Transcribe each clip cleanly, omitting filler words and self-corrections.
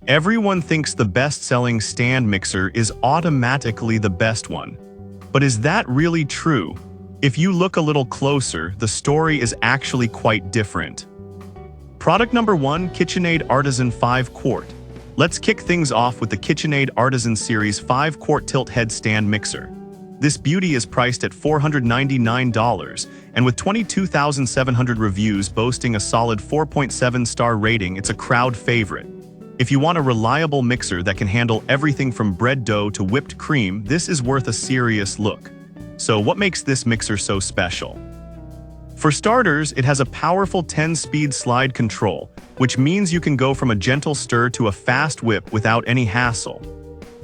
Everyone thinks the best-selling stand mixer is automatically the best one. But is that really true? If you look a little closer, the story is actually quite different. Product number 1, Kitchenaid Artisan 5 Quart. Let's kick things off with the Kitchenaid Artisan Series 5 Quart Tilt Head Stand Mixer. This beauty is priced at $499, and with 22,700 reviews boasting a solid 4.7-star rating, it's a crowd favorite. If you want a reliable mixer that can handle everything from bread dough to whipped cream, this is worth a serious look. So what makes this mixer so special? For starters, it has a powerful 10-speed slide control, which means you can go from a gentle stir to a fast whip without any hassle.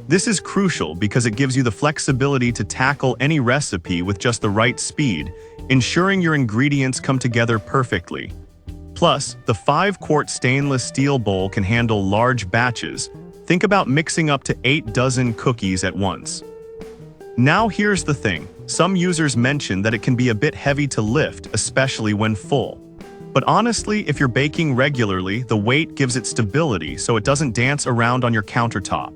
This is crucial because it gives you the flexibility to tackle any recipe with just the right speed, ensuring your ingredients come together perfectly. Plus, the 5-quart stainless steel bowl can handle large batches. Think about mixing up to 8 dozen cookies at once. Now here's the thing. Some users mention that it can be a bit heavy to lift, especially when full. But honestly, if you're baking regularly, the weight gives it stability so it doesn't dance around on your countertop.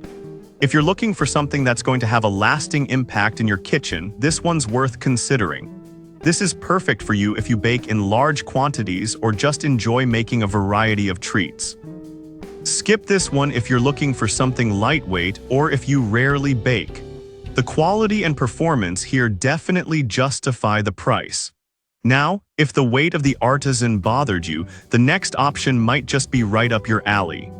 If you're looking for something that's going to have a lasting impact in your kitchen, this one's worth considering. This is perfect for you if you bake in large quantities or just enjoy making a variety of treats. Skip this one if you're looking for something lightweight or if you rarely bake. The quality and performance here definitely justify the price. Now, if the weight of the Artisan bothered you, the next option might just be right up your alley.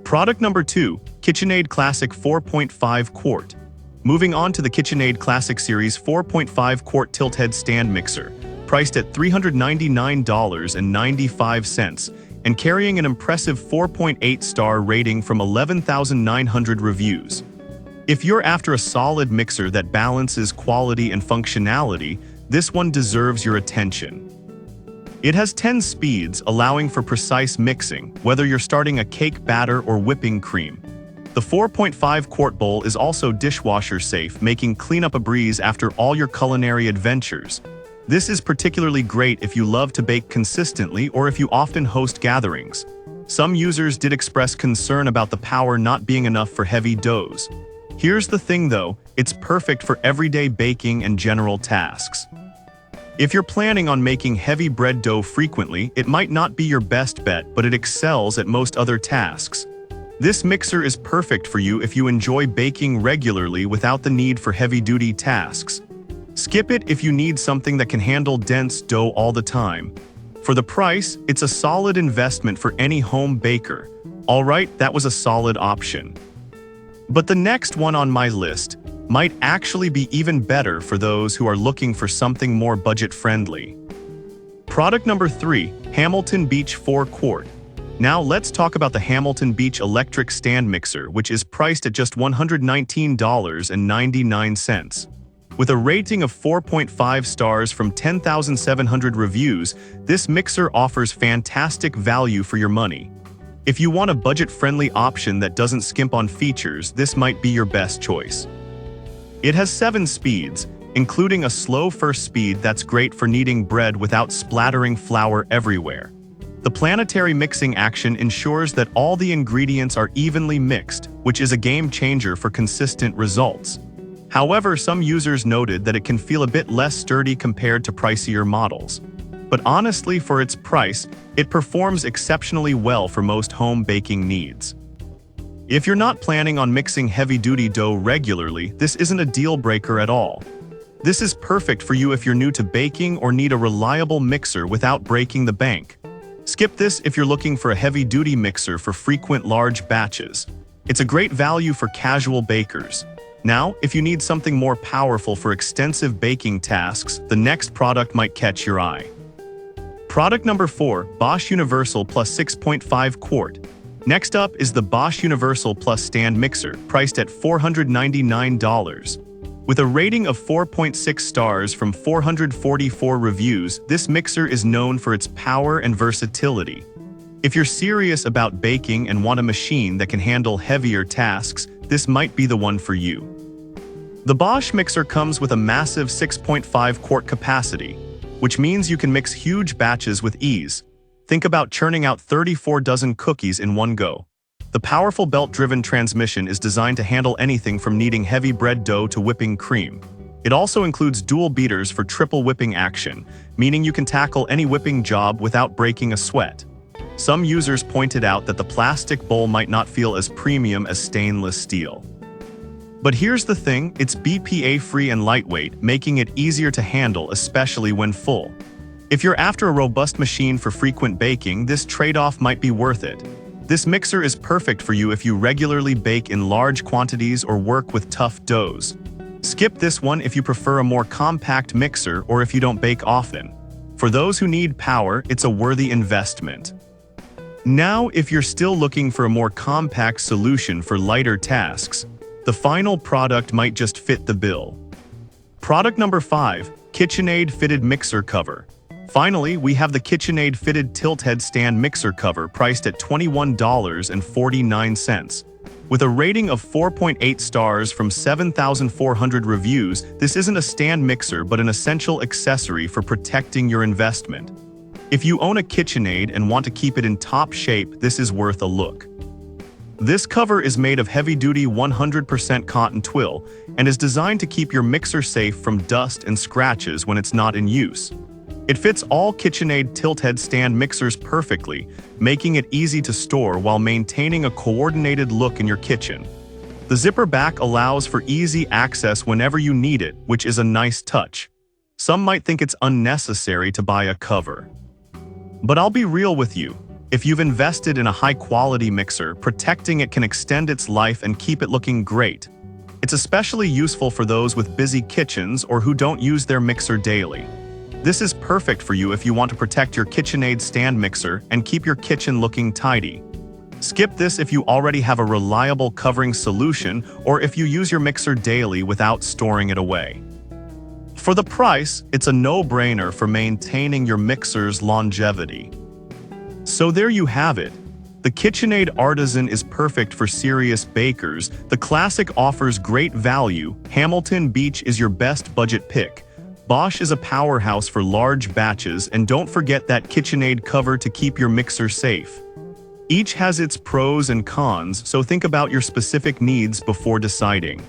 Product number 2, Kitchenaid Classic 4.5 Quart. Moving on to the Kitchenaid Classic Series 4.5 Quart Tilt Head Stand Mixer, priced at $399.95 and carrying an impressive 4.8-star rating from 11,900 reviews. If you're after a solid mixer that balances quality and functionality, this one deserves your attention. It has 10 speeds, allowing for precise mixing, whether you're starting a cake batter or whipping cream. The 4.5 quart bowl is also dishwasher safe, making cleanup a breeze after all your culinary adventures. This is particularly great if you love to bake consistently or if you often host gatherings. Some users did express concern about the power not being enough for heavy doughs. Here's the thing though, it's perfect for everyday baking and general tasks. If you're planning on making heavy bread dough frequently, it might not be your best bet, but it excels at most other tasks. This mixer is perfect for you if you enjoy baking regularly without the need for heavy-duty tasks. Skip it if you need something that can handle dense dough all the time. For the price, it's a solid investment for any home baker. Alright, that was a solid option. But the next one on my list might actually be even better for those who are looking for something more budget-friendly. Product number 3, Hamilton Beach 4 Quart. Now let's talk about the Hamilton Beach Electric Stand Mixer, which is priced at just $119.99. With a rating of 4.5 stars from 10,700 reviews, this mixer offers fantastic value for your money. If you want a budget-friendly option that doesn't skimp on features, this might be your best choice. It has 7 speeds, including a slow first speed that's great for kneading bread without splattering flour everywhere. The planetary mixing action ensures that all the ingredients are evenly mixed, which is a game changer for consistent results. However, some users noted that it can feel a bit less sturdy compared to pricier models. But honestly, for its price, it performs exceptionally well for most home baking needs. If you're not planning on mixing heavy-duty dough regularly, this isn't a deal-breaker at all. This is perfect for you if you're new to baking or need a reliable mixer without breaking the bank. Skip this if you're looking for a heavy-duty mixer for frequent large batches. It's a great value for casual bakers. Now, if you need something more powerful for extensive baking tasks, the next product might catch your eye. Product number 4, Bosch Universal Plus 6.5 Quart. Next up is the Bosch Universal Plus Stand Mixer, priced at $499. With a rating of 4.6 stars from 444 reviews, this mixer is known for its power and versatility. If you're serious about baking and want a machine that can handle heavier tasks, this might be the one for you. The Bosch mixer comes with a massive 6.5 quart capacity, which means you can mix huge batches with ease. Think about churning out 34 dozen cookies in one go. The powerful belt-driven transmission is designed to handle anything from kneading heavy bread dough to whipping cream. It also includes dual beaters for triple whipping action, meaning you can tackle any whipping job without breaking a sweat. Some users pointed out that the plastic bowl might not feel as premium as stainless steel. But here's the thing, it's BPA-free and lightweight, making it easier to handle, especially when full. If you're after a robust machine for frequent baking, this trade-off might be worth it. This mixer is perfect for you if you regularly bake in large quantities or work with tough doughs. Skip this one if you prefer a more compact mixer or if you don't bake often. For those who need power, it's a worthy investment. Now, if you're still looking for a more compact solution for lighter tasks, the final product might just fit the bill. Product number 5, KitchenAid Fitted Mixer Cover. Finally, we have the KitchenAid Fitted Tilt Head Stand Mixer Cover priced at $21.49. With a rating of 4.8 stars from 7,400 reviews, this isn't a stand mixer but an essential accessory for protecting your investment. If you own a KitchenAid and want to keep it in top shape, this is worth a look. This cover is made of heavy-duty 100% cotton twill and is designed to keep your mixer safe from dust and scratches when it's not in use. It fits all KitchenAid tilt-head stand mixers perfectly, making it easy to store while maintaining a coordinated look in your kitchen. The zipper back allows for easy access whenever you need it, which is a nice touch. Some might think it's unnecessary to buy a cover. But I'll be real with you. If you've invested in a high-quality mixer, protecting it can extend its life and keep it looking great. It's especially useful for those with busy kitchens or who don't use their mixer daily. This is perfect for you if you want to protect your KitchenAid stand mixer and keep your kitchen looking tidy. Skip this if you already have a reliable covering solution or if you use your mixer daily without storing it away. For the price, it's a no-brainer for maintaining your mixer's longevity. So there you have it. The KitchenAid Artisan is perfect for serious bakers. The Classic offers great value. Hamilton Beach is your best budget pick. Bosch is a powerhouse for large batches, and don't forget that KitchenAid cover to keep your mixer safe. Each has its pros and cons, so think about your specific needs before deciding.